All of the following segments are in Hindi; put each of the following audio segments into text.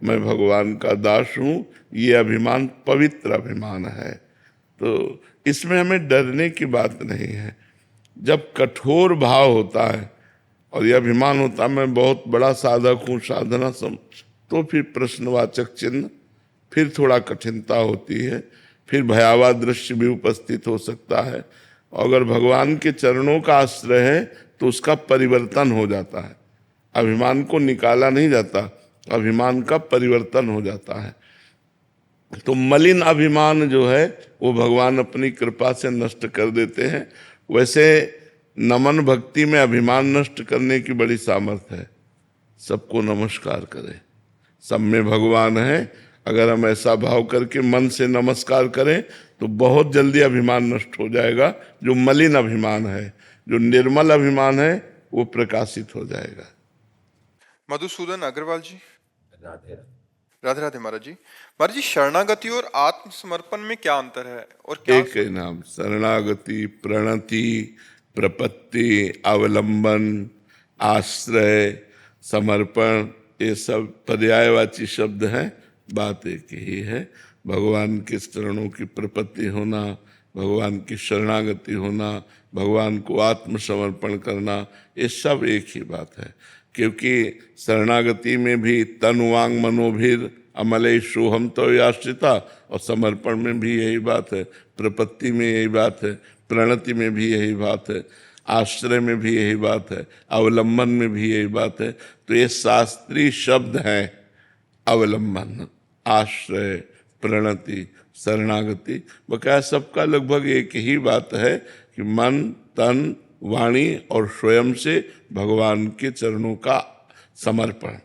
मैं भगवान का दास हूँ, ये अभिमान पवित्र अभिमान है। तो इसमें हमें डरने की बात नहीं है। जब कठोर भाव होता है और यह अभिमान होता है मैं बहुत बड़ा साधक हूँ, साधना तो फिर प्रश्नवाचक चिन्ह, फिर थोड़ा कठिनता होती है, फिर भयावह दृश्य भी उपस्थित हो सकता है। अगर भगवान के चरणों का आश्रय है तो उसका परिवर्तन हो जाता है। अभिमान को निकाला नहीं जाता, अभिमान का परिवर्तन हो जाता है। तो मलिन अभिमान जो है वो भगवान अपनी कृपा से नष्ट कर देते हैं। वैसे नमन भक्ति में अभिमान नष्ट करने की बड़ी सामर्थ्य है। सबको नमस्कार करें, सब में भगवान है। अगर हम ऐसा भाव करके मन से नमस्कार करें तो बहुत जल्दी अभिमान नष्ट हो जाएगा। जो मलिन अभिमान है, जो निर्मल अभिमान है, वो प्रकाशित हो जाएगा। मधुसूदन अग्रवाल जी। राधे राधे महाराज जी। महाराज जी, शरणागति और आत्मसमर्पण में क्या अंतर है और क्या? एक ही नाम, शरणागति, प्रणति, प्रपत्ति, अवलंबन, आश्रय, समर्पण, ये सब पर्यायवाची शब्द हैं। बात एक ही है। भगवान के चरणों की प्रपत्ति होना, भगवान की शरणागति होना, भगवान को आत्मसमर्पण करना, ये सब एक ही बात है। क्योंकि शरणागति में भी तन वांग मनोभीर अमले सोहम तो आश्रिता, और समर्पण में भी यही बात है, प्रपत्ति में यही बात है, प्रणति में भी यही बात है, आश्रय में भी यही बात है, अवलंबन में भी यही बात है। तो ये शास्त्रीय शब्द हैं। अवलंबन, आश्रय, प्रणति, शरणागति, बकाया सबका लगभग एक ही बात है कि मन, तन, वाणी और स्वयं से भगवान के चरणों का समर्पण,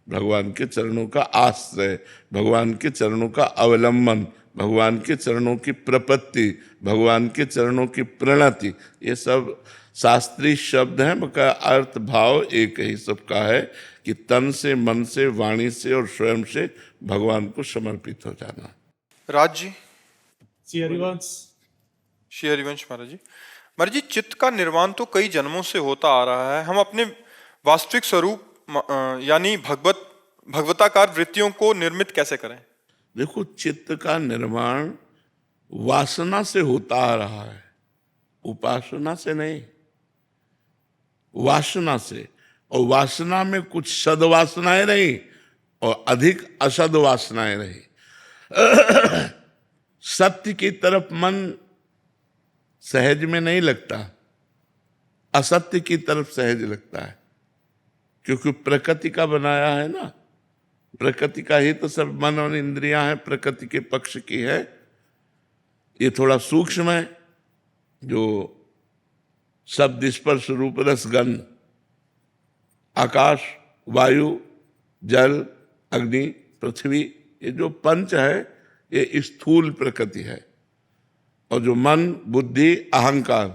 भगवान के चरणों का आश्रय, भगवान के चरणों का अवलंबन, भगवान के चरणों की प्रपत्ति, भगवान के चरणों की प्रणति, ये सब शास्त्रीय शब्द हैं। बकाया अर्थ भाव एक ही सबका है कि तन से, मन से, वाणी से और स्वयं से भगवान को समर्पित हो जाना। राज जी। श्री हरिवंश। श्री हरिवंश महाराज जी। महाराज जी, चित्त का निर्माण तो कई जन्मों से होता आ रहा है। हम अपने वास्तविक स्वरूप यानी भगवताकार वृत्तियों को निर्मित कैसे करें? देखो, चित्त का निर्माण वासना से होता आ रहा है, उपासना से नहीं, वासना से। और वासना में कुछ सद्वासनाएं रही और अधिक असद वासनाएं रही। सत्य की तरफ मन सहज में नहीं लगता, असत्य की तरफ सहज लगता है, क्योंकि प्रकृति का बनाया है ना। प्रकृति का ही तो सब मन और इंद्रियां हैं, प्रकृति के पक्ष की है। ये थोड़ा सूक्ष्म है, जो शब्द, स्पर्श, रूप, रस, गंध, आकाश, वायु, जल, अग्नि, पृथ्वी, ये जो पंच है ये स्थूल प्रकृति है। और जो मन, बुद्धि, अहंकार,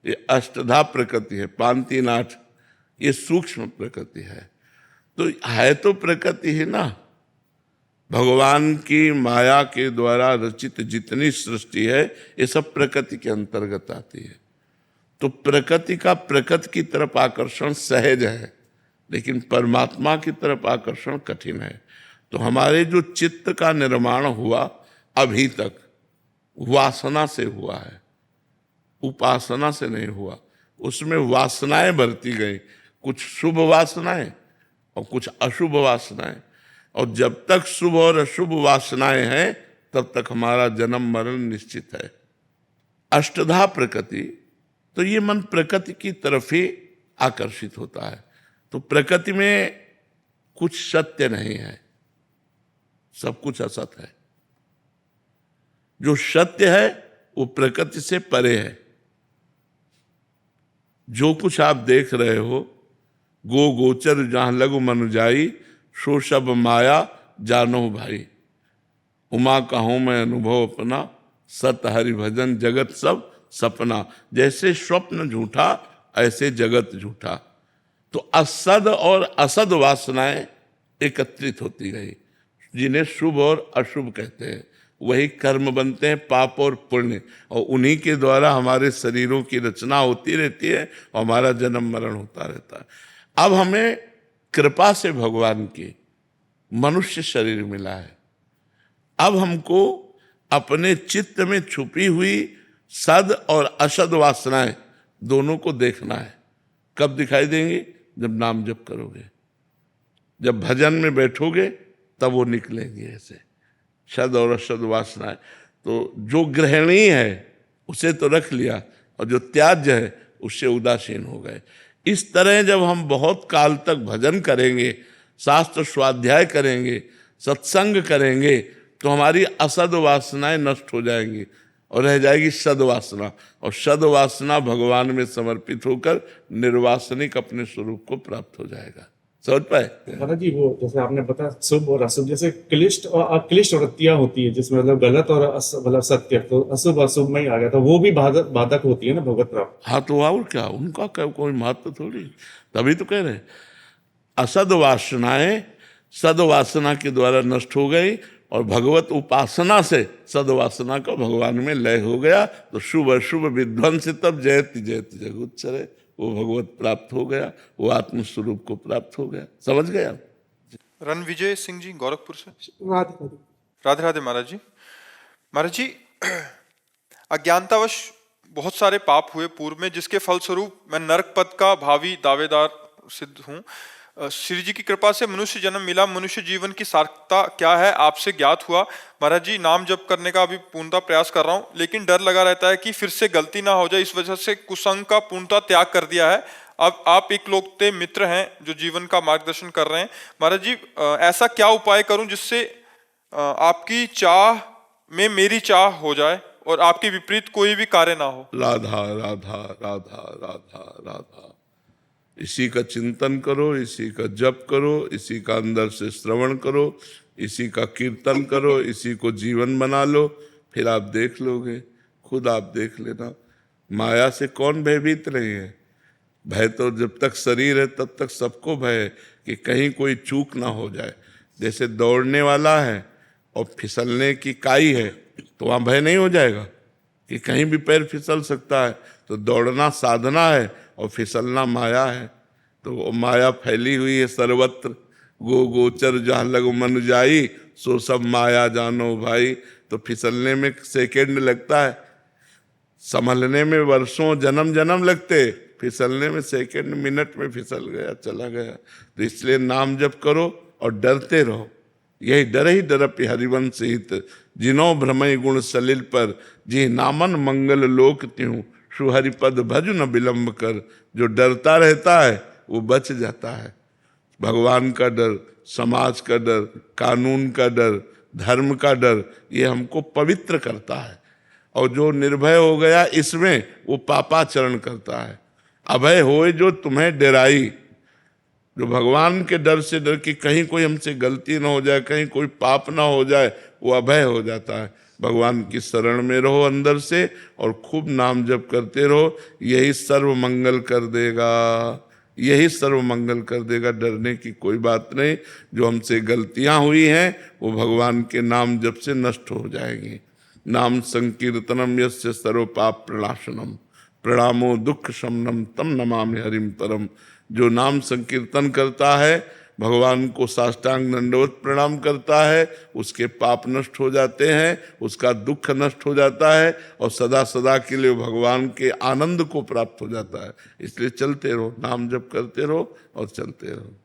ये अष्टधा प्रकृति है, पांति नाट, ये सूक्ष्म प्रकृति है। तो है तो प्रकृति ही ना। भगवान की माया के द्वारा रचित जितनी सृष्टि है ये सब प्रकृति के अंतर्गत आती है। तो प्रकृति का प्रकृति की तरफ आकर्षण सहज है, लेकिन परमात्मा की तरफ आकर्षण कठिन है। तो हमारे जो चित्त का निर्माण हुआ अभी तक वासना से हुआ है, उपासना से नहीं हुआ। उसमें वासनाएं बढ़ती गई, कुछ शुभ वासनाएं और कुछ अशुभ वासनाएं। और जब तक शुभ और अशुभ वासनाएं हैं तब तक हमारा जन्म मरण निश्चित है। अष्टधा प्रकृति, तो ये मन प्रकृति की तरफ ही आकर्षित होता है। तो प्रकृति में कुछ सत्य नहीं है, सब कुछ असत है। जो सत्य है वो प्रकृति से परे है। जो कुछ आप देख रहे हो, गो गोचर जहां लगु मन जाई, सो सब माया जानो भाई। उमा कहूं मैं अनुभव अपना, सत हरि भजन जगत सब सपना। जैसे स्वप्न झूठा ऐसे जगत झूठा। तो असद और असद वासनाएं एकत्रित होती गई, जिन्हें शुभ और अशुभ कहते हैं। वही कर्म बनते हैं, पाप और पुण्य, और उन्हीं के द्वारा हमारे शरीरों की रचना होती रहती है और हमारा जन्म मरण होता रहता है। अब हमें कृपा से भगवान की मनुष्य शरीर मिला है। अब हमको अपने चित्त में छुपी हुई सद और असद वासनाएं दोनों को देखना है। कब दिखाई देंगी? जब नाम जप करोगे, जब भजन में बैठोगे, तब वो निकलेंगे ऐसे सद और असद वासनाएं। तो जो ग्रहणीय है उसे तो रख लिया, और जो त्याज्य है उससे उदासीन हो गए। इस तरह जब हम बहुत काल तक भजन करेंगे, शास्त्र स्वाध्याय करेंगे, सत्संग करेंगे, तो हमारी असद वासनाएं नष्ट हो जाएंगी और रह जाएगी सदवासना। और सदवासना भगवान में समर्पित होकर निर्वासनिक अपने स्वरूप को प्राप्त हो जाएगा। समझ पाए? दादा जी, वो जैसे आपने बताया शुभ और अशुभ, जैसे क्लिष्ट और अक्लिष्ट वृत्तियां होती है जिसमें मतलब गलत और मतलब सत्य, तो अशुभ अशुभ में ही आ गया, तो वो भी बाधक होती है ना भगवत प्राप्त। हाँ, तो और क्या, उनका कोई महत्व थोड़ी। तभी तो कह रहे हैं असद वासनाएं सदवासना के द्वारा नष्ट हो गई, और भगवत उपासना से सदवासना का भगवान में लय हो गया। तो शुभ अशुभ विध्वंस तब जयति जयति जगुत्सरे, वो भगवत प्राप्त हो गया, वो आत्म स्वरूप को प्राप्त हो गया। समझ गया? रणविजय सिंह जी गोरखपुर से। राधे राधे। राधे राधे महाराज जी। महाराज जी, अज्ञानतावश बहुत सारे पाप हुए पूर्व में, जिसके फलस्वरूप मैं नरक पद का भावी दावेदार सिद्ध हूँ। श्री जी की कृपा से मनुष्य जन्म मिला। मनुष्य जीवन की सार्थकता क्या है आपसे ज्ञात हुआ। महाराज जी, नाम जप करने का अभी पूर्णतः प्रयास कर रहा हूँ, लेकिन डर लगा रहता है कि फिर से गलती ना हो जाए, इस वजह से कुसंग का पूर्णतः त्याग कर दिया है। अब आप एक लोकते मित्र हैं जो जीवन का मार्गदर्शन कर रहे हैं। महाराज जी, ऐसा क्या उपाय करूं जिससे आपकी चाह में मेरी चाह हो जाए और आपके विपरीत कोई भी कार्य ना हो। राधा राधा राधा राधा राधा, इसी का चिंतन करो, इसी का जप करो, इसी का अंदर से श्रवण करो, इसी का कीर्तन करो, इसी को जीवन बना लो, फिर आप देख लोगे। खुद आप देख लेना, माया से कौन भयभीत नहीं है। भय तो जब तक शरीर है तब तक सबको भय है कि कहीं कोई चूक ना हो जाए। जैसे दौड़ने वाला है और फिसलने की काई है, तो वहाँ भय नहीं हो जाएगा कि कहीं भी पैर फिसल सकता है। तो दौड़ना साधना है और फिसलना माया है। तो वो माया फैली हुई है सर्वत्र। गो गोचर जहाँ लग मन जाई, सो सब माया जानो भाई। तो फिसलने में सेकंड लगता है, संभलने में वर्षों जन्म जन्म लगते, फिसलने में सेकंड मिनट में फिसल गया, चला गया। तो इसलिए नाम जप करो और डरते रहो। यही डर ही डरपि हरिवंश हित, जिनो भ्रमय गुण सलिल पर, जी नामन मंगल लोक त्यों, सुहरिपद भज न विलंब कर। जो डरता रहता है वो बच जाता है। भगवान का डर, समाज का डर, कानून का डर, धर्म का डर, ये हमको पवित्र करता है। और जो निर्भय हो गया इसमें, वो पापाचरण करता है। अभय होए जो तुम्हें डराई, जो भगवान के डर से डर कि कहीं कोई हमसे गलती ना हो जाए, कहीं कोई पाप ना हो जाए, वो अभय हो जाता है। भगवान की शरण में रहो अंदर से और खूब नाम जप करते रहो, यही सर्व मंगल कर देगा, यही सर्व मंगल कर देगा। डरने की कोई बात नहीं। जो हमसे गलतियां हुई हैं वो भगवान के नाम जप से नष्ट हो जाएंगी। नाम संकीर्तनम यस्य सर्व पाप प्रणाशनम, प्रणामो दुख शमनम तम नमामि हरिम परम। जो नाम संकीर्तन करता है, भगवान को साष्टांग दंडवत प्रणाम करता है, उसके पाप नष्ट हो जाते हैं, उसका दुख नष्ट हो जाता है और सदा सदा के लिए भगवान के आनंद को प्राप्त हो जाता है। इसलिए चलते रहो, नाम जप करते रहो और चलते रहो।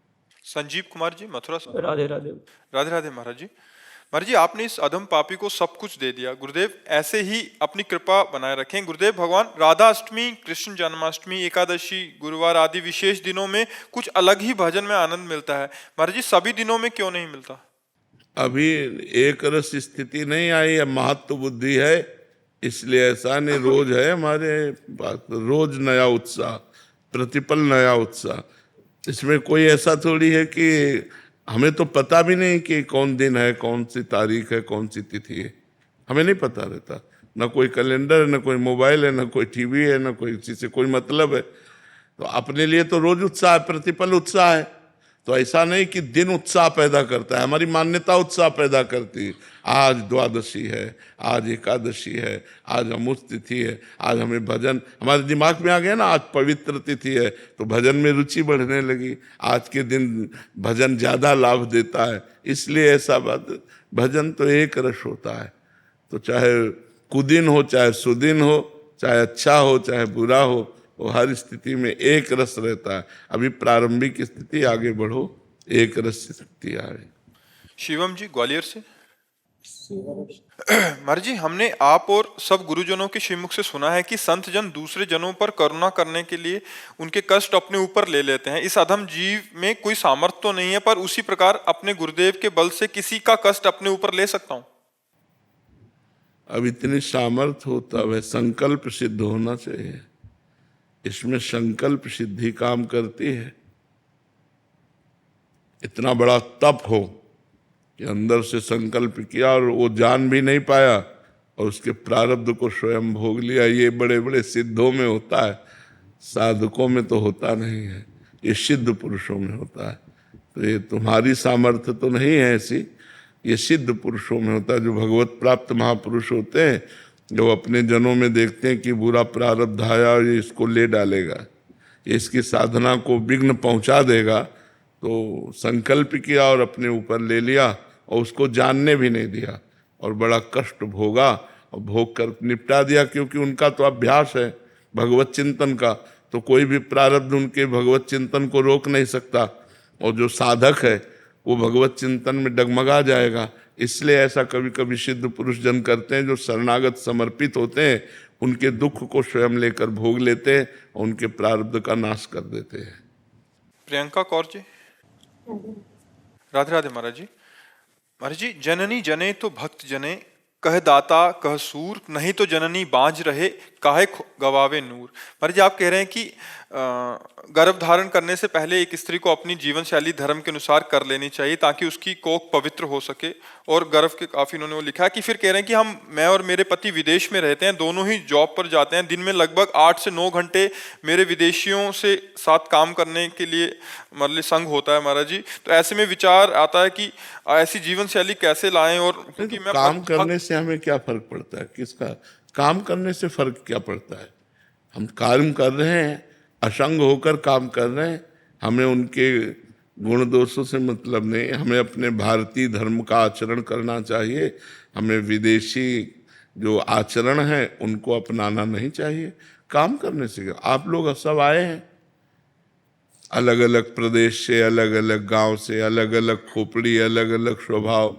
संजीव कुमार जी मथुरा से। राधे राधे। राधे राधे महाराज जी। महाराज जी, आपने इस अधम पापी को सब कुछ दे दिया। गुरुदेव ऐसे ही अपनी कृपा बनाए रखें। गुरुदेव, भगवान राधा अष्टमी, कृष्ण जन्माष्टमी, एकादशी, गुरुवार आदि विशेष दिनों में कुछ अलग ही भजन में आनंद मिलता है। महाराज जी, सभी दिनों में क्यों नहीं मिलता? अभी एक रस स्थिति नहीं आई है, महत्व बुद्धि है, इसलिए ऐसा नहीं। रोज है हमारे पास, रोज नया उत्साह, प्रतिपल नया उत्साह। इसमें कोई ऐसा थोड़ी है कि हमें तो पता भी नहीं कि कौन दिन है, कौन सी तारीख है, कौन सी तिथि है, हमें नहीं पता रहता। न कोई कैलेंडर है, न कोई मोबाइल है, न कोई टीवी है, न कोई किसी से कोई मतलब है। तो अपने लिए तो रोज उत्साह है, प्रतिपल उत्साह है। तो ऐसा नहीं कि दिन उत्साह पैदा करता है, हमारी मान्यता उत्साह पैदा करती है। आज द्वादशी है, आज एकादशी है, आज अमुक तिथि है, आज हमें भजन, हमारे दिमाग में आ गया ना, आज पवित्र तिथि है तो भजन में रुचि बढ़ने लगी, आज के दिन भजन ज्यादा लाभ देता है, इसलिए ऐसा बात। भजन तो एक रस होता है, तो चाहे कुदिन हो चाहे सुदिन हो, चाहे अच्छा हो चाहे बुरा हो, वो हर स्थिति में एक रस रहता है। अभी प्रारंभिक स्थिति, आगे बढ़ो, एक रस स्थिति आए। शिवम जी ग्वालियर से। महाराज जी, हमने आप और सब गुरुजनों के श्रीमुख से सुना है कि संत जन दूसरे जनों पर करुणा करने के लिए उनके कष्ट अपने ऊपर ले लेते हैं। इस अधम जीव में कोई सामर्थ्य तो नहीं है, पर उसी प्रकार अपने गुरुदेव के बल से किसी का कष्ट अपने ऊपर ले सकता हूं। अब इतनी सामर्थ्य होता है, संकल्प सिद्ध होना चाहिए। इसमें संकल्प सिद्धि काम करती है। इतना बड़ा तप हो कि अंदर से संकल्प किया और वो जान भी नहीं पाया और उसके प्रारब्ध को स्वयं भोग लिया, ये बड़े बड़े सिद्धों में होता है, साधकों में तो होता नहीं है, ये सिद्ध पुरुषों में होता है। तो ये तुम्हारी सामर्थ्य तो नहीं है ऐसी, ये सिद्ध पुरुषों में होता है। जो भगवत प्राप्त महापुरुष होते हैं, जो अपने जनों में देखते हैं कि बुरा प्रारब्ध आया और ये इसको ले डालेगा, ये इसकी साधना को विघ्न पहुंचा देगा, तो संकल्प किया और अपने ऊपर ले लिया और उसको जानने भी नहीं दिया और बड़ा कष्ट भोगा और भोग कर निपटा दिया। क्योंकि उनका तो अभ्यास है भगवत चिंतन का, तो कोई भी प्रारब्ध उनके भगवत चिंतन को रोक नहीं सकता। और जो साधक है वो भगवत चिंतन में डगमगा जाएगा। इसलिए ऐसा कभी कभी सिद्ध पुरुष जन करते हैं, जो शरणागत समर्पित होते हैं, उनके दुख को स्वयं लेकर भोग लेते हैं और उनके प्रारब्ध का नाश कर देते हैं। प्रियंका कौर जी। राधे राधे महाराज जी। महाराज जी, जननी जने तो भक्त जने, कह दाता कह सूर, नहीं तो जननी बांझ रहे, काहे गवावे नूर। महाराज जी, आप कह रहे हैं कि गर्भ धारण करने से पहले एक स्त्री को अपनी जीवन शैली धर्म के अनुसार कर लेनी चाहिए ताकि उसकी कोख पवित्र हो सके। और गर्भ के काफी इन्होंने वो लिखा है कि फिर कह रहे हैं कि मैं और मेरे पति विदेश में रहते हैं, दोनों ही जॉब पर जाते हैं, दिन में लगभग 8 से 9 घंटे मेरे विदेशियों से साथ काम करने के लिए मतलब संग होता है। महाराज जी, तो ऐसे में विचार आता है कि ऐसी जीवन शैली कैसे लाएं। और क्योंकि मैं काम करने से हमें क्या फर्क पड़ता है, किसका काम करने से फर्क क्या पड़ता है? हम कार्य कर रहे हैं, असंग होकर काम कर रहे हैं, हमें उनके गुण दोषों से मतलब नहीं। हमें अपने भारतीय धर्म का आचरण करना चाहिए, हमें विदेशी जो आचरण है उनको अपनाना नहीं चाहिए। काम करने से आप लोग सब आए हैं अलग अलग प्रदेश से, अलग अलग गांव से, अलग अलग खोपड़ी, अलग अलग स्वभाव,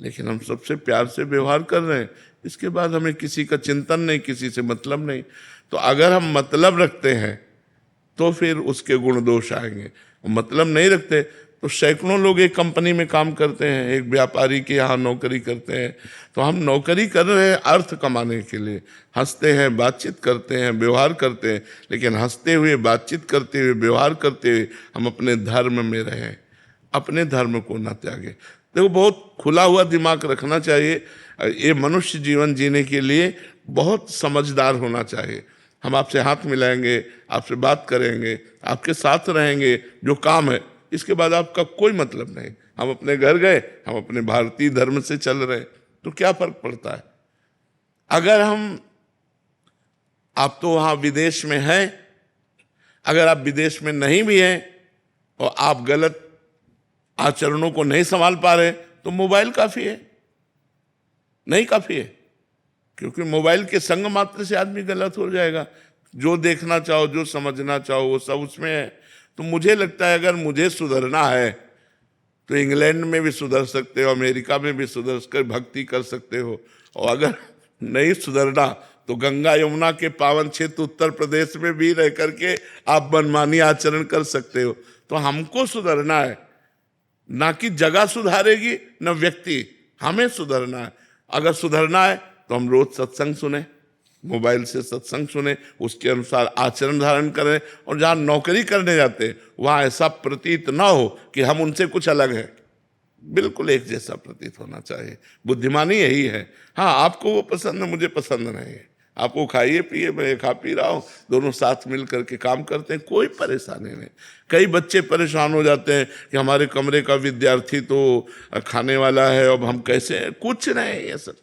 लेकिन हम सबसे प्यार से व्यवहार कर रहे हैं। इसके बाद हमें किसी का चिंतन नहीं, किसी से मतलब नहीं। तो अगर हम मतलब रखते हैं तो फिर उसके गुण दोष आएंगे, मतलब नहीं रखते तो सैकड़ों लोग एक कंपनी में काम करते हैं, एक व्यापारी के यहाँ नौकरी करते हैं। तो हम नौकरी कर रहे हैं अर्थ कमाने के लिए, हंसते हैं, बातचीत करते हैं, व्यवहार करते हैं, लेकिन हंसते हुए, बातचीत करते हुए, व्यवहार करते हुए हम अपने धर्म में रहें, अपने धर्म को न त्यागें। देखो, बहुत खुला हुआ दिमाग रखना चाहिए। ये मनुष्य जीवन जीने के लिए बहुत समझदार होना चाहिए। हम आपसे हाथ मिलाएंगे, आपसे बात करेंगे, आपके साथ रहेंगे, जो काम है, इसके बाद आपका कोई मतलब नहीं। हम अपने घर गए, हम अपने भारतीय धर्म से चल रहे, तो क्या फर्क पड़ता है? अगर आप तो वहां विदेश में हैं, अगर आप विदेश में नहीं भी हैं और आप गलत आचरणों को नहीं संभाल पा रहे, तो मोबाइल काफी है, नहीं काफी है। क्योंकि मोबाइल के संग मात्र से आदमी गलत हो जाएगा। जो देखना चाहो, जो समझना चाहो, वो सब उसमें है। तो मुझे लगता है अगर मुझे सुधरना है तो इंग्लैंड में भी सुधर सकते हो, अमेरिका में भी सुधर कर भक्ति कर सकते हो। और अगर नहीं सुधरना तो गंगा यमुना के पावन क्षेत्र उत्तर प्रदेश में भी रह करके आप मनमानी आचरण कर सकते हो। तो हमको सुधरना है, ना कि जगह सुधारेगी न व्यक्ति, हमें सुधरना है। अगर सुधरना है तो हम रोज सत्संग सुने, मोबाइल से सत्संग सुने, उसके अनुसार आचरण धारण करें। और जहाँ नौकरी करने जाते वहाँ ऐसा प्रतीत ना हो कि हम उनसे कुछ अलग है, बिल्कुल एक जैसा प्रतीत होना चाहिए। बुद्धिमानी यही है। हाँ, आपको वो पसंद है, मुझे पसंद नहीं है, आप वो खाइए पिए, मैं ये खा पी रहा हूँ, दोनों साथ मिल करके काम करते हैं, कोई परेशानी नहीं। कई बच्चे परेशान हो जाते हैं कि हमारे कमरे का विद्यार्थी तो खाने वाला है, अब हम कैसे हैं? कुछ नहीं ये सर,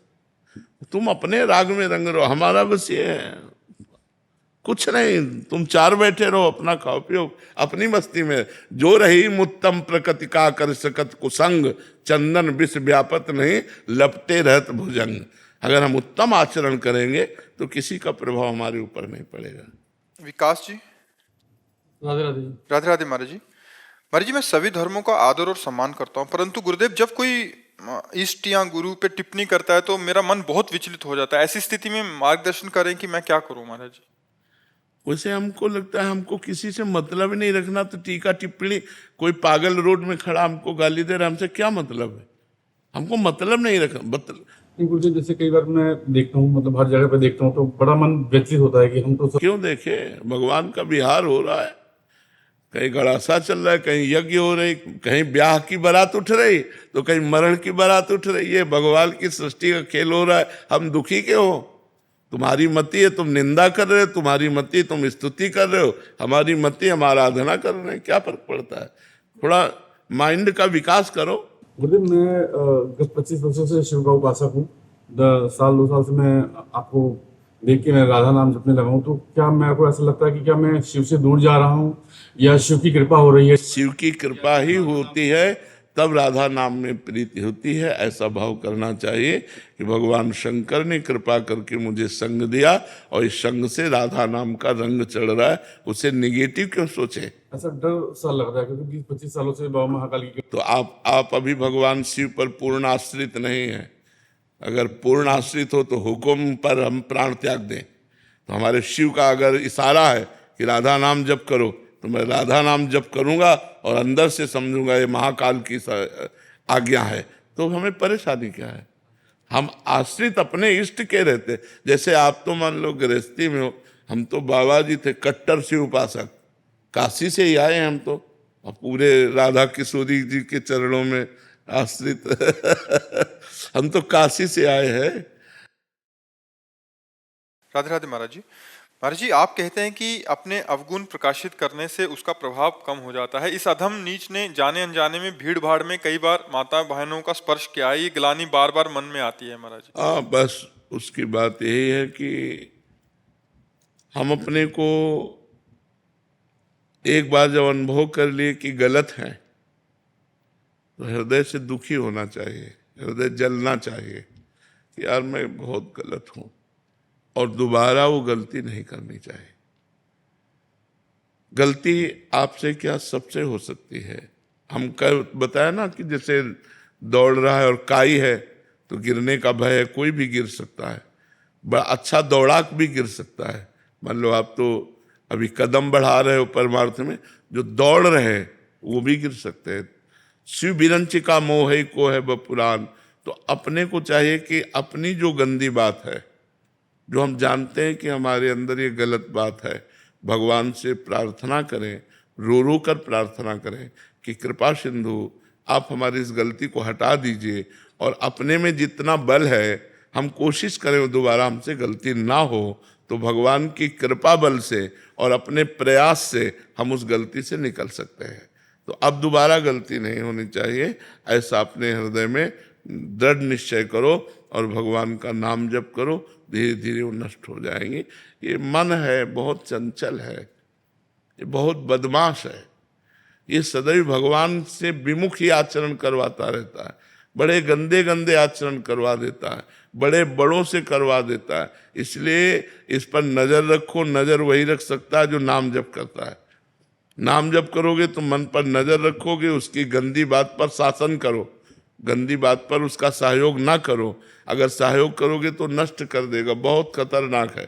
तुम अपने राग में रंग रहो, हमारा बस ये है, कुछ नहीं, तुम चार बैठे रहो, अपना खाओ पियो अपनी मस्ती में। जो रही मुत्तम प्रकृति का कर सकत कुसंग, चंदन विष व्यापत नहीं, लपटे रहत भुजंग। अगर हम उत्तम आचरण करेंगे तो किसी का प्रभाव हमारे ऊपर नहीं पड़ेगा। विकास जी। राधे राधे। राधे राधे महाराज जी। महाराज जी, मैं सभी धर्मों का आदर और सम्मान करता हूँ, परंतु गुरुदेव जब कोई इष्ट या गुरु पे टिप्पणी करता है तो मेरा मन बहुत विचलित हो जाता है। ऐसी स्थिति में मार्गदर्शन करें कि मैं क्या करूं महाराज जी। वैसे हमको लगता है हमको किसी से मतलब ही नहीं रखना, तो टीका टिप्पणी, कोई पागल रोड में खड़ा हमको गाली दे रहा, हमसे क्या मतलब है? हमको मतलब नहीं रखना। गुरुजी, जैसे कई बार मैं देखता हूँ, मतलब हर जगह पे देखता हूँ, तो बड़ा मन व्यथित होता है कि हम तो क्यों देखे, भगवान का विहार हो रहा है, कहीं गड़ासा चल रहा है, कहीं यज्ञ हो रही, कहीं ब्याह की बारात उठ रही, तो कहीं मरण की बारात उठ रही है। भगवान की सृष्टि का खेल हो रहा है, हम दुखी क्यों हो? तुम्हारी मति है तुम निंदा कर रहे हो, तुम्हारी मति तुम स्तुति कर रहे हो, हमारी मति हम आराधना कर रहे हैं, क्या फर्क पड़ता है? थोड़ा माइंड का विकास करो। गुरुदेव, मैं गत 25 वर्षों से शिव का उपासक हूँ। 2 साल से मैं आपको देख के मैं राधा नाम जपने लगा हूँ। तो क्या मेरे को ऐसा लगता है कि क्या मैं शिव से दूर जा रहा हूँ या शिव की कृपा हो रही है? शिव की कृपा ही होती है, तब राधा नाम में प्रीति होती है। ऐसा भाव करना चाहिए कि भगवान शंकर ने कृपा करके मुझे संग दिया और इस संग से राधा नाम का रंग चढ़ रहा है, उसे निगेटिव क्यों सोचे? ऐसा डर सा लग रहा है क्योंकि 25 सालों से बाबा महाकाल की। तो आप अभी भगवान शिव पर पूर्ण आश्रित नहीं है। अगर पूर्ण आश्रित हो तो हुक्म पर हम प्राण त्याग दें। तो हमारे शिव का अगर इशारा है कि राधा नाम जप करो, तो मैं राधा नाम जप करूंगा और अंदर से समझूंगा ये महाकाल की आज्ञा है, तो हमें परेशानी क्या है? हम आश्रित अपने इष्ट के रहते। जैसे आप तो मान लो गृहस्थी में हो, हम तो बाबा जी थे कट्टर शिव उपासक, काशी से ही आए हम तो, और पूरे राधा किशोरी जी के चरणों में आश्रित हम तो काशी से आए हैं। राधे राधे महाराज जी। महाराज जी, आप कहते हैं कि अपने अवगुण प्रकाशित करने से उसका प्रभाव कम हो जाता है। इस अधम नीच ने जाने अनजाने में भीड़ भाड़ में कई बार माता बहनों का स्पर्श किया है, ये ग्लानि बार बार मन में आती है महाराज जी। हाँ, बस उसकी बात यही है कि हम अपने को एक बार जब अनुभव कर लिए कि गलत है, तो हृदय से दुखी होना चाहिए, हृदय जलना चाहिए कि यार मैं बहुत गलत हूं, और दोबारा वो गलती नहीं करनी चाहिए। गलती आपसे क्या सबसे हो सकती है। हम कल बताया ना कि जैसे दौड़ रहा है और काई है तो गिरने का भय है, कोई भी गिर सकता है, बड़ा अच्छा दौड़ाक भी गिर सकता है। मान लो आप तो अभी कदम बढ़ा रहे हो परमार्थ में, जो दौड़ रहे हैं वो भी गिर सकते हैं। शिव बिरंच का मोह है को है बपुरान। तो अपने को चाहिए कि अपनी जो गंदी बात है, जो हम जानते हैं कि हमारे अंदर ये गलत बात है, भगवान से प्रार्थना करें, रो रो कर प्रार्थना करें कि कृपा सिंधु आप हमारी इस गलती को हटा दीजिए, और अपने में जितना बल है हम कोशिश करें दोबारा हमसे गलती ना हो। तो भगवान की कृपा बल से और अपने प्रयास से हम उस गलती से निकल सकते हैं। तो अब दोबारा गलती नहीं होनी चाहिए, ऐसा अपने हृदय में दृढ़ निश्चय करो और भगवान का नाम जप करो, धीरे धीरे वो नष्ट हो जाएंगे। ये मन है बहुत चंचल है, ये बहुत बदमाश है, ये सदैव भगवान से विमुख ही आचरण करवाता रहता है, बड़े गंदे गंदे आचरण करवा देता है, बड़े बड़ों से करवा देता है। इसलिए इस पर नजर रखो, नजर वही रख सकता है जो नाम जप करता है। नाम जप करोगे तो मन पर नजर रखोगे, उसकी गंदी बात पर शासन करो, गंदी बात पर उसका सहयोग ना करो। अगर सहयोग करोगे तो नष्ट कर देगा, बहुत खतरनाक है।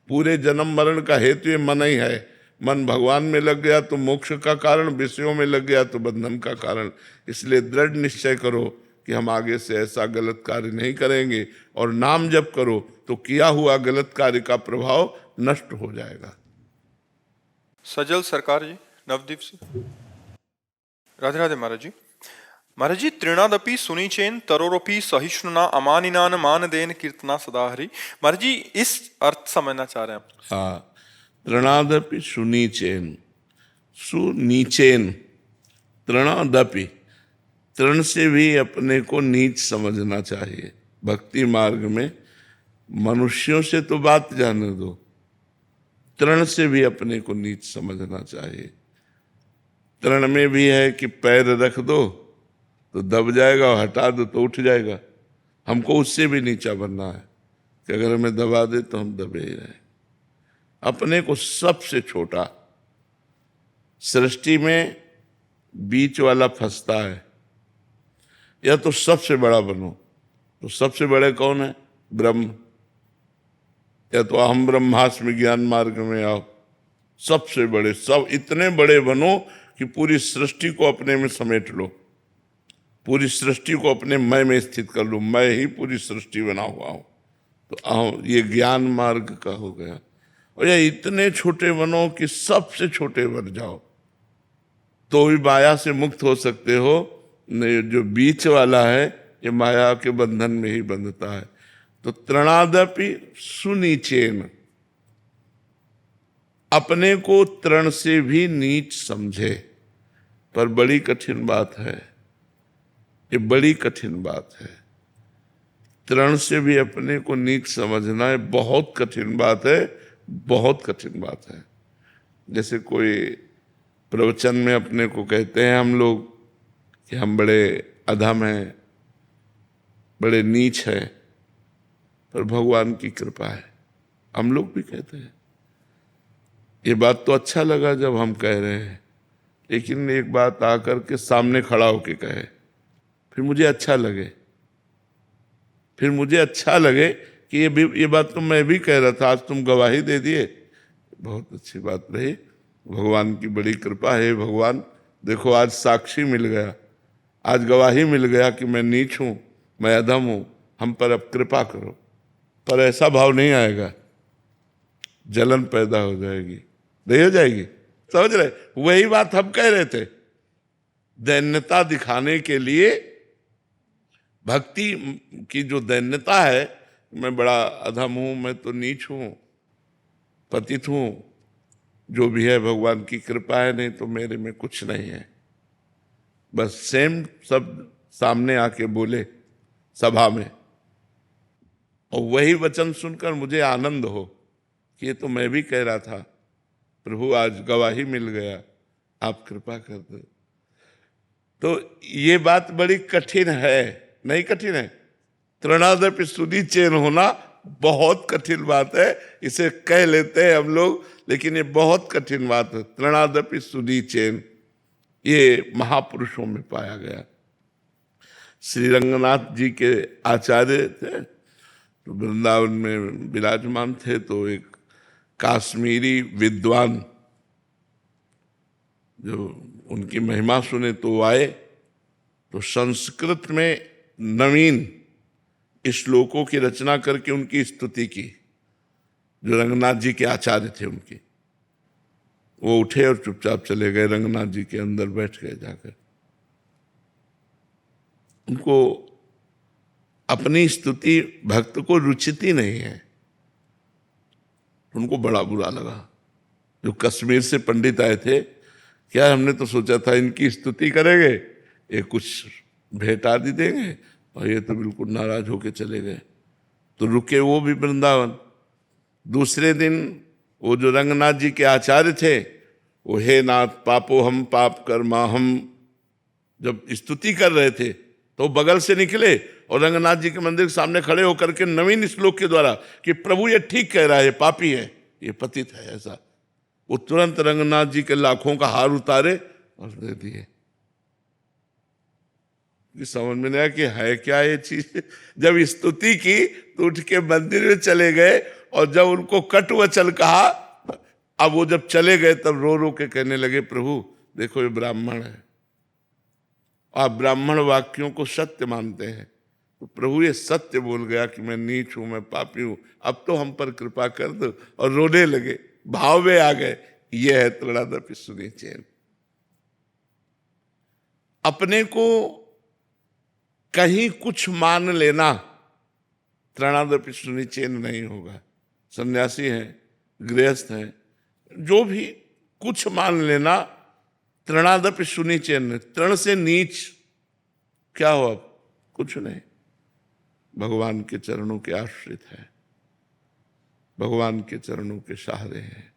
पूरे जन्म मरण का हेतु ये मन ही है। मन भगवान में लग गया तो मोक्ष का कारण, विषयों में लग गया तो बंधन का कारण। इसलिए दृढ़ निश्चय करो कि हम आगे से ऐसा गलत कार्य नहीं करेंगे, और नाम जप करो तो किया हुआ गलत कार्य का प्रभाव नष्ट हो जाएगा। सजल सरकार जी, नवदीप से। राधे राधे महाराज जी। महाराज जी, तृणादपि सुनिचेन तरोरपि सहिष्णुना अमानिनान मानदेन कीर्तना सदा हरि। महाराज जी, इस अर्थ समझना चाह रहे हैं आप? हाँ, तृणादपि सुनीचेन, सुनीचेन, तृणादपि, तृण से भी अपने को नीच समझना चाहिए। भक्ति मार्ग में मनुष्यों से तो बात जाने दो, तृण से भी अपने को नीच समझना चाहिए। तृण में भी है कि पैर रख दो तो दब जाएगा और हटा दो तो उठ जाएगा। हमको उससे भी नीचा बनना है कि अगर हमें दबा दे तो हम दबे ही रहे। अपने को सबसे छोटा, सृष्टि में बीच वाला फंसता है, या तो सबसे बड़ा बनो। तो सबसे बड़े कौन है? ब्रह्म। या तो अहम ब्रह्मास्मि ज्ञान मार्ग में आओ, सबसे बड़े, सब इतने बड़े बनो कि पूरी सृष्टि को अपने में समेट लो, पूरी सृष्टि को अपने मैं में स्थित कर लो। मैं ही पूरी सृष्टि बना हुआ हूं। तो ये ज्ञान मार्ग का हो गया। और ये इतने छोटे बनो कि सबसे छोटे बन जाओ, तो भी माया से मुक्त हो सकते हो। नहीं, जो बीच वाला है ये माया के बंधन में ही बंधता है। तो तृणादपि सुनीचेन, अपने को तृण से भी नीच समझे। पर बड़ी कठिन बात है, ये बड़ी कठिन बात है। तृण से भी अपने को नीच समझना है, बहुत कठिन बात है, बहुत कठिन बात है। जैसे कोई प्रवचन में अपने को कहते हैं हम लोग कि हम बड़े अधम हैं, बड़े नीच हैं, पर भगवान की कृपा है, हम लोग भी कहते हैं। ये बात तो अच्छा लगा जब हम कह रहे हैं, लेकिन एक बात आकर के सामने खड़ा होके कहे, फिर मुझे अच्छा लगे, फिर मुझे अच्छा लगे कि ये बात तो मैं भी कह रहा था, आज तुम गवाही दे दिए, बहुत अच्छी बात रही। भगवान की बड़ी कृपा है। भगवान देखो, आज साक्षी मिल गया, आज गवाही मिल गया कि मैं नीच हूं, मैं अधम हूं, हम पर अब कृपा करो। पर ऐसा भाव नहीं आएगा, जलन पैदा हो जाएगी, नहीं हो जाएगी? समझ रहे? वही बात हम कह रहे थे। दैन्यता दिखाने के लिए, भक्ति की जो दैन्यता है, मैं बड़ा अधम हूं, मैं तो नीच हूं, पतित हूं, जो भी है भगवान की कृपा है, नहीं तो मेरे में कुछ नहीं है। बस सेम शब्द सामने आके बोले सभा में, और वही वचन सुनकर मुझे आनंद हो कि ये तो मैं भी कह रहा था, प्रभु आज गवाही मिल गया, आप कृपा कर दो। तो ये बात बड़ी कठिन है, नहीं कठिन है? तृणादपि सुनीचेन होना बहुत कठिन बात है। इसे कह लेते हैं हम लोग, लेकिन ये बहुत कठिन बात है। तृणादपि सुनीचेन, ये महापुरुषों में पाया गया। श्री रंगनाथ जी के आचार्य थे, तो वृंदावन में विराजमान थे। तो एक काश्मीरी विद्वान जो उनकी महिमा सुने तो आए, तो संस्कृत में नवीन श्लोकों की रचना करके उनकी स्तुति की। जो रंगनाथ जी के आचार्य थे उनकी, वो उठे और चुपचाप चले गए, रंगनाथ जी के अंदर बैठ गए जाकर। उनको अपनी स्तुति भक्त को रुचिती नहीं है, उनको बड़ा बुरा लगा। जो कश्मीर से पंडित आए थे, क्या हमने तो सोचा था इनकी स्तुति करेंगे, ये कुछ भेंट आदि देंगे, और ये तो बिल्कुल नाराज होके चले गए। तो रुके वो भी वृंदावन। दूसरे दिन वो जो रंगनाथ जी के आचार्य थे, वो हे नाथ पापो हम पाप कर्मा हम, जब स्तुति कर रहे थे तो बगल से निकले और रंगनाथ जी के मंदिर के सामने खड़े होकर के नवीन श्लोक के द्वारा कि प्रभु ये ठीक कह रहा है, ये पापी है, ये पतित है, ऐसा वो तुरंत रंगनाथ जी के लाखों का हार उतारे और दे दिए। समझ में नहीं आया कि है क्या ये चीज। जब स्तुति की तो उठ के मंदिर में चले गए, और जब उनको कट वचन कहा, अब वो जब चले गए तब रो रो के कहने लगे, प्रभु देखो ये ब्राह्मण है, आप ब्राह्मण वाक्यों को सत्य मानते हैं, तो प्रभु ये सत्य बोल गया कि मैं नीच हूं, मैं पापी हूं, अब तो हम पर कृपा कर दो। और रोने लगे, भाव में आ गए। ये है तृणादपि सुनीचेन। अपने को कहीं कुछ मान लेना त्रणादपि सुनिचेन नहीं होगा। सन्यासी हैं, गृहस्थ हैं, जो भी कुछ मान लेना त्रणादपि सुनिचेन, तृण से नीच क्या हो, अब कुछ नहीं, भगवान के चरणों के आश्रित है, भगवान के चरणों के सहारे हैं,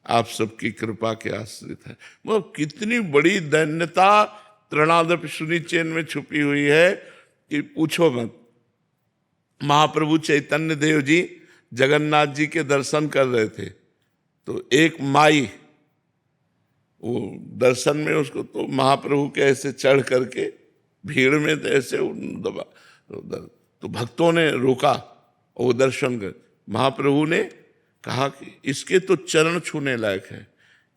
आप सबकी कृपा के आश्रित है। वो कितनी बड़ी दैन्यता त्रणादपि सुनिचेन में छुपी हुई है कि पूछो मत। महाप्रभु चैतन्य देव जी जगन्नाथ जी के दर्शन कर रहे थे, तो एक माई वो दर्शन में उसको तो महाप्रभु के ऐसे चढ़ करके भीड़ में तो ऐसे दबा, तो भक्तों ने रोका और वो दर्शन कर, महाप्रभु ने कहा कि इसके तो चरण छूने लायक है।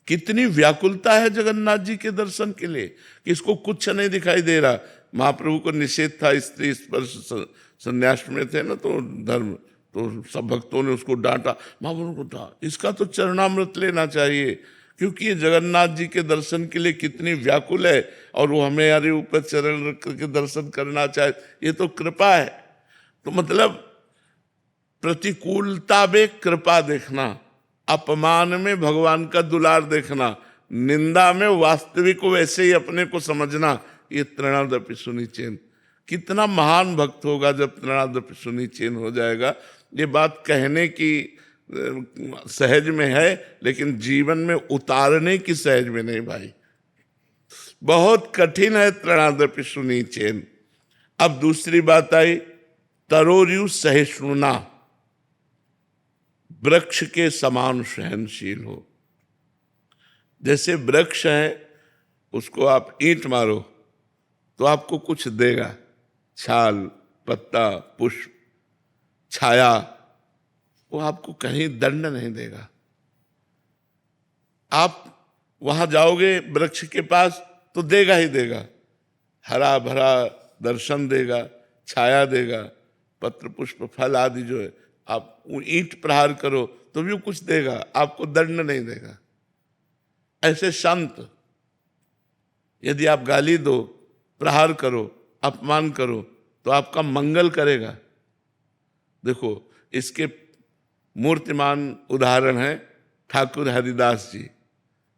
कितनी व्याकुलता है जगन्नाथ जी के दर्शन के लिए कि इसको कुछ नहीं दिखाई दे रहा। महाप्रभु को निषेध था, स्त्री स्पर्श संन्यास में थे ना, तो धर्म, तो सब भक्तों ने उसको डांटा। महाप्रभु को कहा इसका तो चरणामृत लेना चाहिए, क्योंकि ये जगन्नाथ जी के दर्शन के लिए कितनी व्याकुल है और वो हमारे ऊपर चरण रख करके दर्शन करना चाहे, ये तो कृपा है। तो मतलब प्रतिकूलता में कृपा देखना, अपमान में भगवान का दुलार देखना, निंदा में वास्तविक वैसे ही अपने को समझना, ये त्रणादपि सुनिचेन। कितना महान भक्त होगा जब त्रणादपि सुनिचेन हो जाएगा। ये बात कहने की सहज में है, लेकिन जीवन में उतारने की सहज में नहीं भाई, बहुत कठिन है त्रणादपि सुनिचेन। अब दूसरी बात आई, तरोर्यु सहिष्णुना, वृक्ष के समान सहनशील हो। जैसे वृक्ष है, उसको आप ईंट मारो तो आपको कुछ देगा, छाल, पत्ता, पुष्प, छाया, वो आपको कहीं दंड नहीं देगा। आप वहां जाओगे वृक्ष के पास तो देगा ही देगा, हरा भरा दर्शन देगा, छाया देगा, पत्र पुष्प फल आदि जो है, आप ईंट प्रहार करो तो भी वो कुछ देगा, आपको दंड नहीं देगा। ऐसे संत, यदि आप गाली दो, प्रहार करो, अपमान करो, तो आपका मंगल करेगा। देखो, इसके मूर्तिमान उदाहरण है ठाकुर हरिदास जी,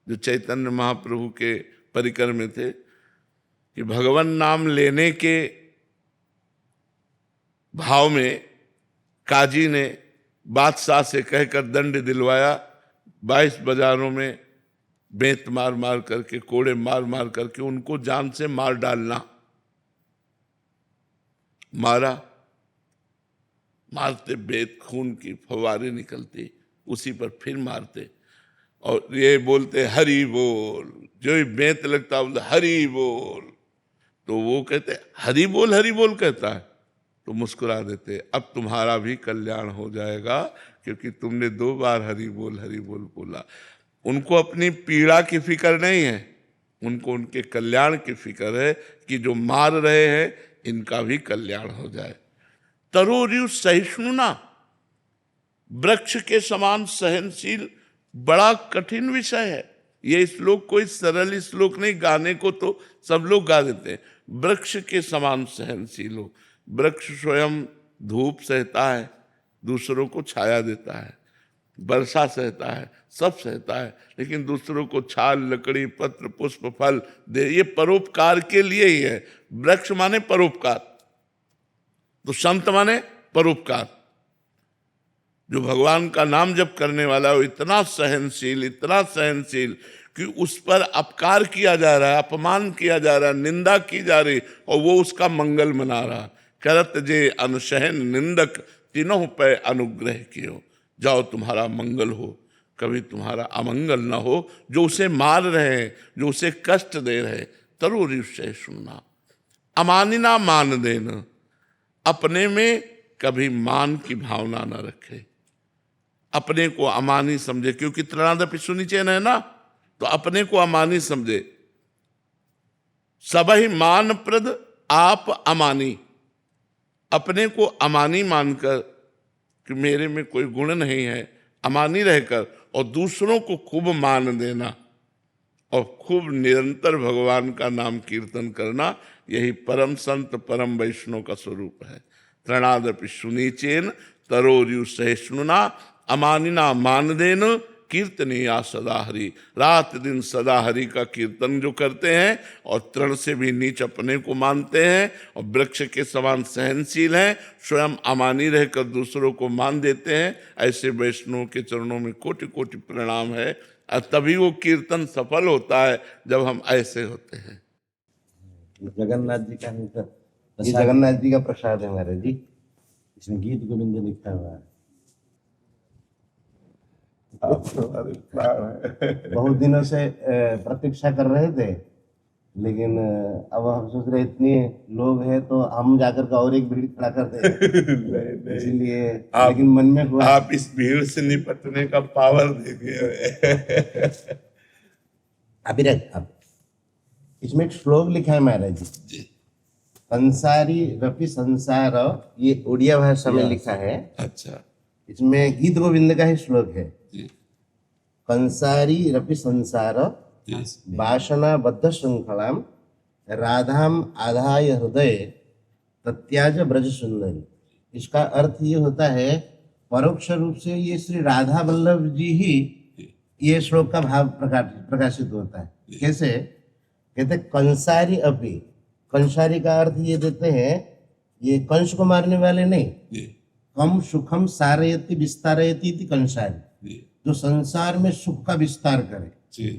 जो चैतन्य महाप्रभु के परिकर में थे, कि भगवान नाम लेने के भाव में काजी ने बादशाह से कहकर दंड दिलवाया, 22 बाजारों में बेंत मार मार करके, कोड़े मार मार करके उनको जान से मार डालना। मारा, मारते बेत खून की फवारे निकलती, उसी पर फिर मारते और ये बोलते हरि बोल। जो ही बेंत लगता बोलते हरि बोल, तो वो कहते हरि बोल कहता है, तो मुस्कुरा देते, अब तुम्हारा भी कल्याण हो जाएगा, क्योंकि तुमने 2 बार हरि बोल बोला। उनको अपनी पीड़ा की फिक्र नहीं है, उनको उनके कल्याण की फिक्र है कि जो मार रहे हैं इनका भी कल्याण हो जाए। तरोर्यु सहिष्णुना, वृक्ष के समान सहनशील, बड़ा कठिन विषय है। ये श्लोक कोई सरल श्लोक नहीं, गाने को तो सब लोग गा देते हैं। वृक्ष के समान सहनशील हो। वृक्ष स्वयं धूप सहता है, दूसरों को छाया देता है, वर्षा सहता है, सब सहता है, लेकिन दूसरों को छाल, लकड़ी, पत्र, पुष्प, फल दे, ये परोपकार के लिए ही है। वृक्ष माने परोपकार, तो संत माने परोपकार। जो भगवान का नाम जप करने वाला है वो इतना सहनशील कि उस पर अपकार किया जा रहा है, अपमान किया जा रहा है, निंदा की जा रही, और वो उसका मंगल मना रहा। करत जे अनुसहन निंदक, तीनों पे अनुग्रह कियो, जाओ तुम्हारा मंगल हो, कभी तुम्हारा अमंगल न हो। जो उसे मार रहे हैं, जो उसे कष्ट दे रहे, तरोर्यु सहिष्णुना, अमानिना मान देना, अपने में कभी मान की भावना न रखे, अपने को अमानी समझे, क्योंकि त्रणादपि सुनिचेन है ना, तो अपने को अमानी समझे। सबहि मान प्रद आप अमानी, अपने को अमानी मानकर कि मेरे में कोई गुण नहीं है, अमानी रहकर, और दूसरों को खूब मान देना और खूब निरंतर भगवान का नाम कीर्तन करना, यही परम संत परम वैष्णव का स्वरूप है। तृणादपि सुनीचेन तरोर्यु सहिष्णुना अमानिना मानदेन कीर्तनीया सदा हरि। रात दिन सदा हरि का कीर्तन जो करते हैं और तृण से भी नीच अपने को मानते हैं और वृक्ष के समान सहनशील हैं, स्वयं अमानी रहकर दूसरों को मान देते हैं, ऐसे वैष्णव के चरणों में कोटि कोटि प्रणाम है। और तभी वो कीर्तन सफल होता है जब हम ऐसे होते हैं। जगन्नाथ जी का है सर, ये जगन्नाथ जी का प्रसाद है महाराज जी, इसमें गीत गोविंद लिखा हुआ है। बहुत दिनों से प्रतीक्षा कर रहे थे, लेकिन अब हम सोच रहे इतने लोग हैं तो हम जाकर के और एक भीड़ खड़ा कर दें, इसीलिए लेकिन मन में हुआ आप इस भीड़ से निपटने का पावर देखिए। अभी अब इसमें एक श्लोक लिखा है महाराज जी, संसारी रपि संसार, ये उड़िया भाषा में लिखा है। अच्छा, इसमें गीत गोविंद का ही श्लोक है। जी, कंसारी रपि संसार वासना बद्ध श्रृंखलाम राधाम आधाय हृदय तत्याज ब्रज सुंदरी। इसका अर्थ ये होता है, परोक्ष रूप से ये श्री राधा वल्लभ जी ही ये श्लोक का भाव प्रकाशित होता है। कैसे कहते, कंसारी अपि, कंसारी का अर्थ ये देते हैं, ये कंस को मारने वाले नहीं, कम सुखम सारयति विस्तारयति इति कंसारी, जो संसार में सुख का विस्तार करे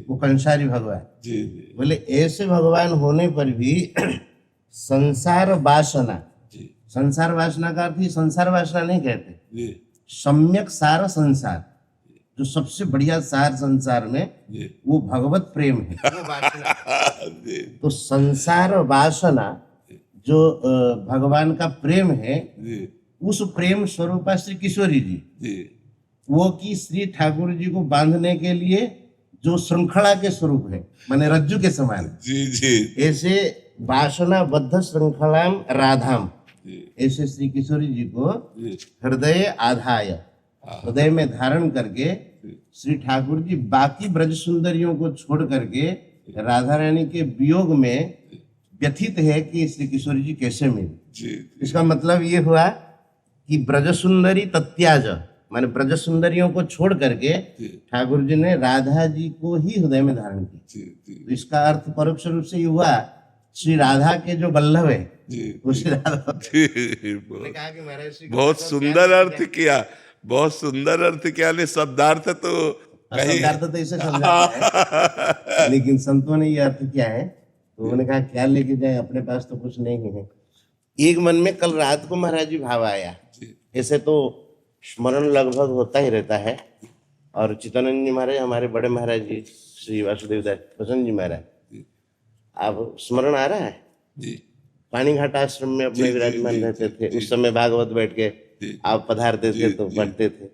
वो कंसारी भगवान। बोले ऐसे भगवान होने पर भी संसार वासना, संसार वासना का अर्थ ही संसार वासना नहीं कहते, सम्यक सार संसार, जो सबसे बढ़िया सार संसार में वो भगवत प्रेम है, वो वासना। तो संसार वासना जो भगवान का प्रेम है, उस प्रेम स्वरूपा श्री किशोरी जी, वो की श्री ठाकुर जी को बांधने के लिए जो श्रृंखला के स्वरूप है, माने रज्जु के समान, ऐसे वासना बद्ध श्रृंखलाम राधाम, ऐसे श्री किशोरी जी को हृदय आधाय, हृदय में धारण करके श्री ठाकुर जी बाकी ब्रज सुंदरियों को छोड़ करके राधा रानी के वियोग में व्यथित है कि श्री किशोरी जी कैसे मिले। इसका मतलब ये हुआ कि ब्रज सुंदरी तत्याज, माने ब्रज सुंदरियों को छोड़ करके ठाकुर जी ने राधा जी को ही हृदय में धारण किया। तो इसका अर्थ परोक्ष रूप से ये हुआ, श्री राधा के जो वल्लभ है वो श्री राधा। कहा कि महाराज बहुत सुंदर अर्थ किया, बहुत सुंदर अर्थ किया ने शब्दार्थ तो शब्दार्थ तो इसे समझाता है, लेकिन संतों ने ये अर्थ किया है, तो उन्होंने कहा क्या लेके जाए, अपने पास तो कुछ नहीं है। एक मन में कल रात को महाराज जी भाव आया, ऐसे तो स्मरण लगभग होता ही रहता है, और चित्तानंद जी महाराज हमारे बड़े महाराज जी श्री वासुदेव दास प्रसन्न जी महाराज, आप स्मरण आ रहा है, पानी घाट आश्रम में अपने विराजमान रहते थे, उस समय भागवत बैठ के आप पधारते थे तो पढ़ते थे,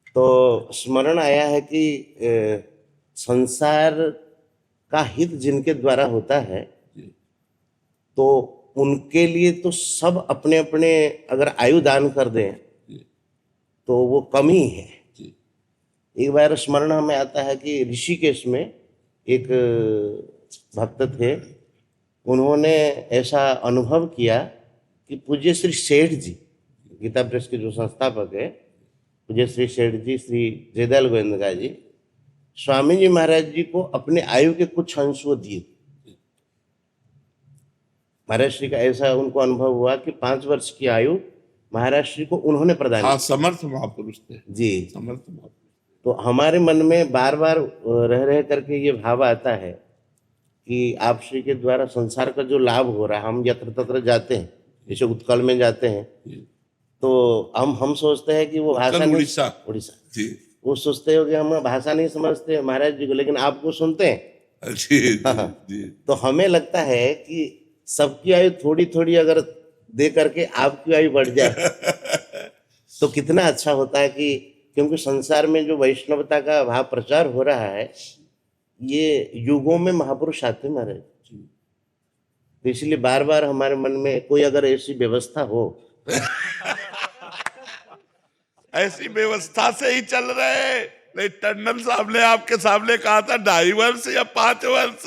तो स्मरण आया है कि संसार का हित जिनके द्वारा होता है तो उनके लिए तो सब अपने अपने अगर आयु दान कर दें तो वो कम ही है। एक बार स्मरण हमें आता है कि ऋषिकेश में एक भक्त थे, उन्होंने ऐसा अनुभव किया कि पूज्य श्री सेठ जी, गीता प्रेस के जो संस्थापक है, पूज्य श्री सेठ जी, श्री जयदयाल गोविंदका जी, स्वामी जी महाराज जी को अपने आयु के कुछ अंश वो दिए। महाराज श्री का ऐसा उनको अनुभव हुआ कि 5 वर्ष की आयु महाराज श्री को उन्होंने प्रदान की। समर्थ महापुरुष थे जी, समर्थ महापुरुष। तो हमारे मन में बार बार रह रह करके ये भाव आता है कि आप श्री के द्वारा संसार का जो लाभ हो रहा है, हम यत्र तत्र जाते हैं, जैसे उत्कल में जाते हैं, तो हम सोचते हैं कि वो भाषा नहीं, उड़ीसा वो सोचते हो कि हम भाषा नहीं समझते महाराज जी को, लेकिन आपको सुनते हैं। तो हमें लगता है कि सबकी आयु थोड़ी थोड़ी अगर दे करके आपकी आयु बढ़ जाए तो कितना अच्छा होता है, कि क्योंकि संसार में जो वैष्णवता का भाव प्रचार हो रहा है, ये युगों में महापुरुष आते महाराज, तो इसलिए बार बार हमारे मन में कोई अगर ऐसी व्यवस्था हो ऐसी व्यवस्था से ही चल रहे। नहीं, टंडन साहब ने आपके सामने कहा था 2.5 वर्ष या 5 वर्ष,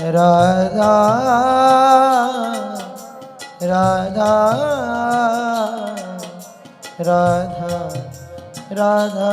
राधा राधा राधा राधा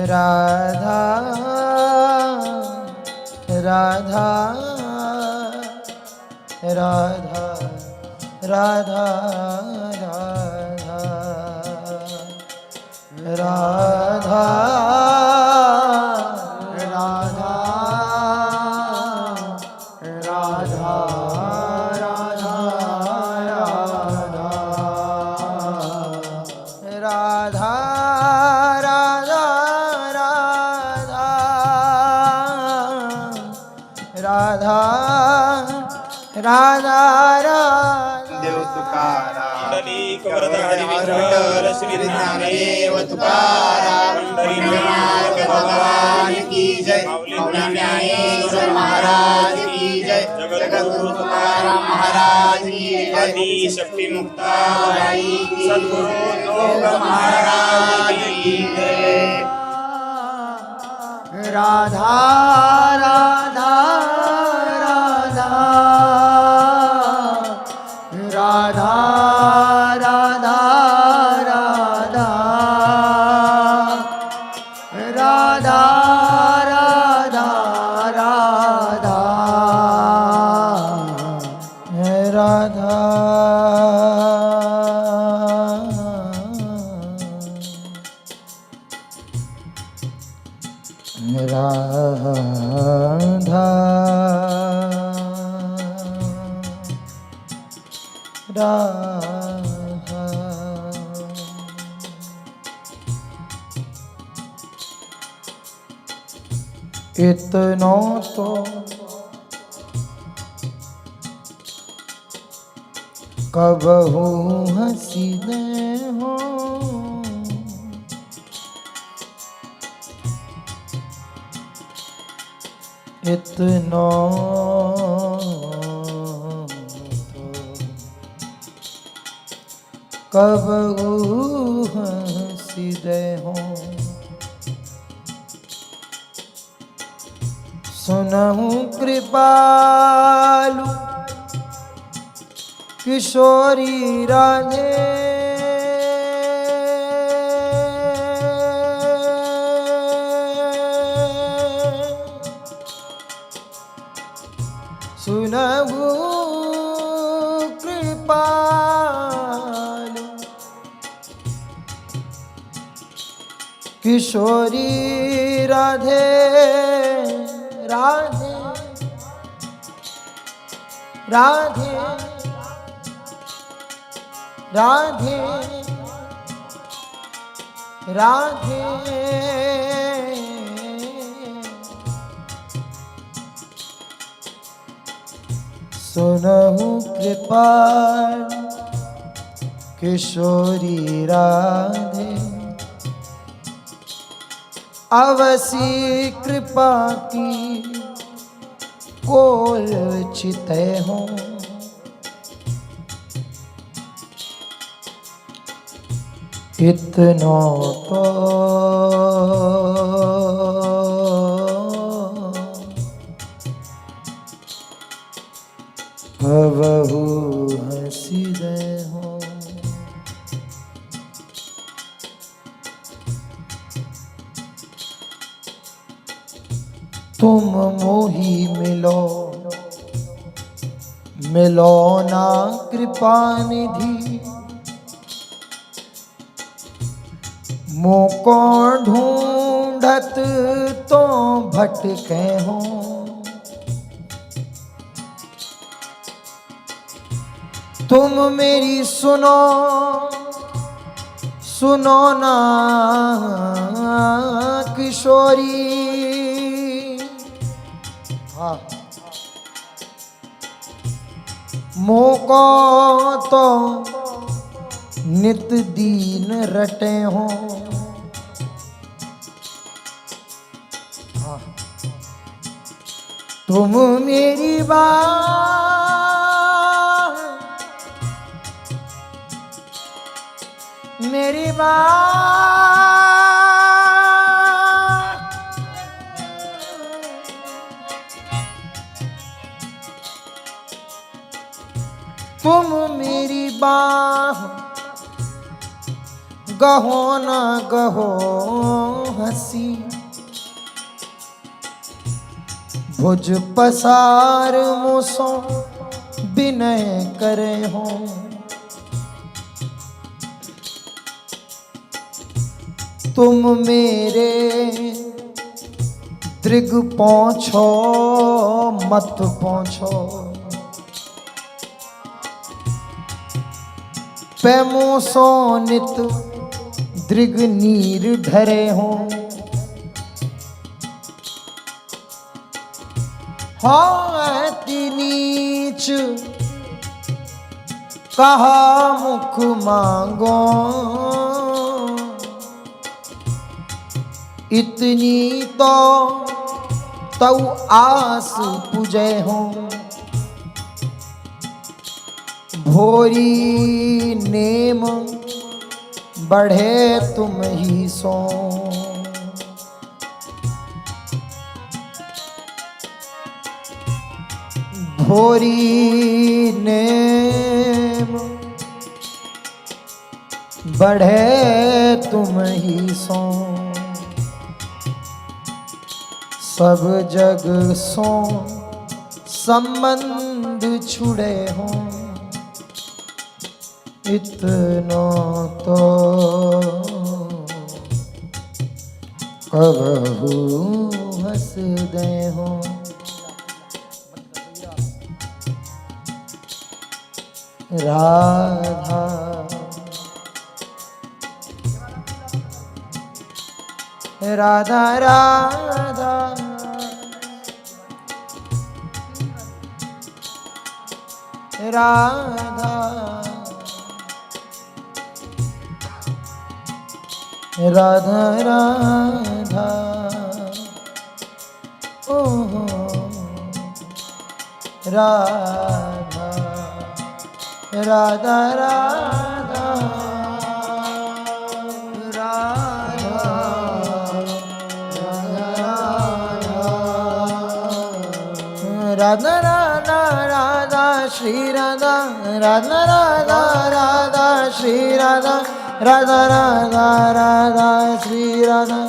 राधा राधा राधा राधा राधा राधा राधा देव तुकाराम विठ्ठल श्री ज्ञानदेव तुकाराम पंढरीनाथ भगवान की जय ज्ञानेश्वर महाराज की जय जगद्गुरु तुकाराम महाराज की जय शक्ति मुक्ताबाई की सद्गुरु लोग महाराज की जय राधा राधा राधा राधा राधा राधा राधा राधा राधा राधा राधा इतना तो कबहू हंसीदे हो इतना कबहू हंसीदे हो सुनहु कृपालु किशोरी राधे सुनहु कृपालु किशोरी राधे राधे राधे राधे राधे सुनहु कृपाल किशोरी राधे अवसी कृपा की कोल चिते हों इतना तो कबहू हंसीदे हो तुम मोही मिलो मिलो ना कृपा निधि मोको ढूंढत तो भटके हो तुम मेरी सुनो सुनो ना किशोरी। हाँ, मोको तो नित दीन रटे हो। हाँ, तुम मेरी बात मेरी बात तुम मेरी बात गहो ना गहो हंसी। भुज पसार मुसो विनय करे हो। तुम मेरे दृग पहुँचो मत पहुँचो। पैमो सो नित दृग नीर ढरे हो। हाँ नीच कहा मुख मांगो। इतनी तो तऊ आस पुजे हो। भोरी नेम बढ़े तुम ही सो। भोरी नेम बढ़े तुम ही सो। सब जग सो संबंध छुड़े हो। इतना तो कबहू हंस दे हो। राधा राधा राधा राधा राधा राधा ओ राधा राधा राधा राधा राधा राधा श्री राधा राधा राधा राधा श्री राधा राधा राधा राधा श्री राधा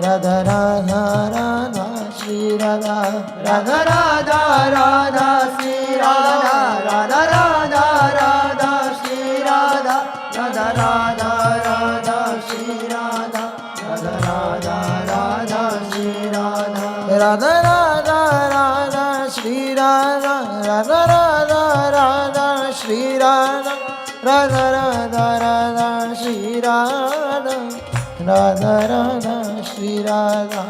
राधा राधा राधा श्री राधा राधा राधा राधा श्री राधा राधा राधा राधा श्री राधा राधा राधा राधा श्री राधा राधा राधा राधा श्री राधा राधा राधा राधा श्री राधा राधा राधा राधा श्री राधा राधा राधा राधा श्री राधा राधा राधा श्री राधा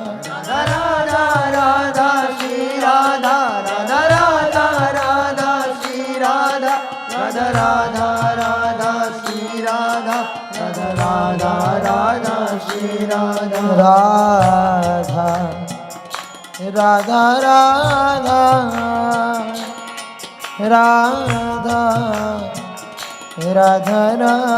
राधा राधा राधा श्री राधा राधा राधा राधा श्री राधा राधा राधा राधा श्री राधा राधा राधा राधा श्री राधा राधा राधा राधा राधा राधा राधा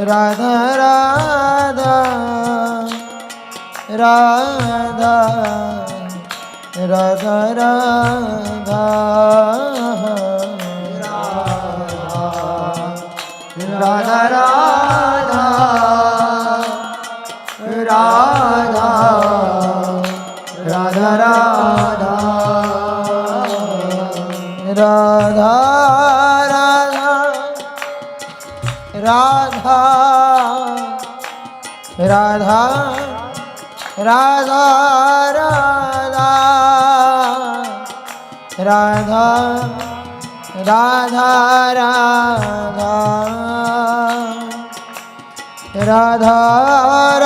राधा राधा राधा राधा राधा राधा राधा राधा राधा राधा राधा राधा राधा राधा राधा राधा राधा राधा राधा राधा राधा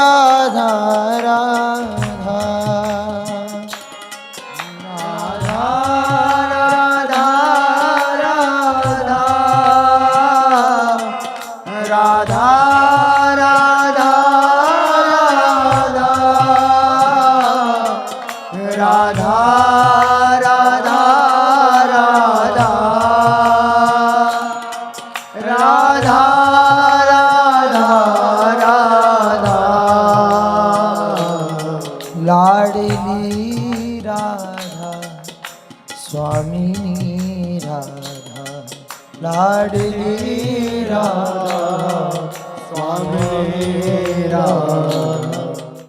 राधा राधा राधा राधा राधा राधा लाडली राधा स्वामिनी राधा लाडली राधा स्वामिनी राधा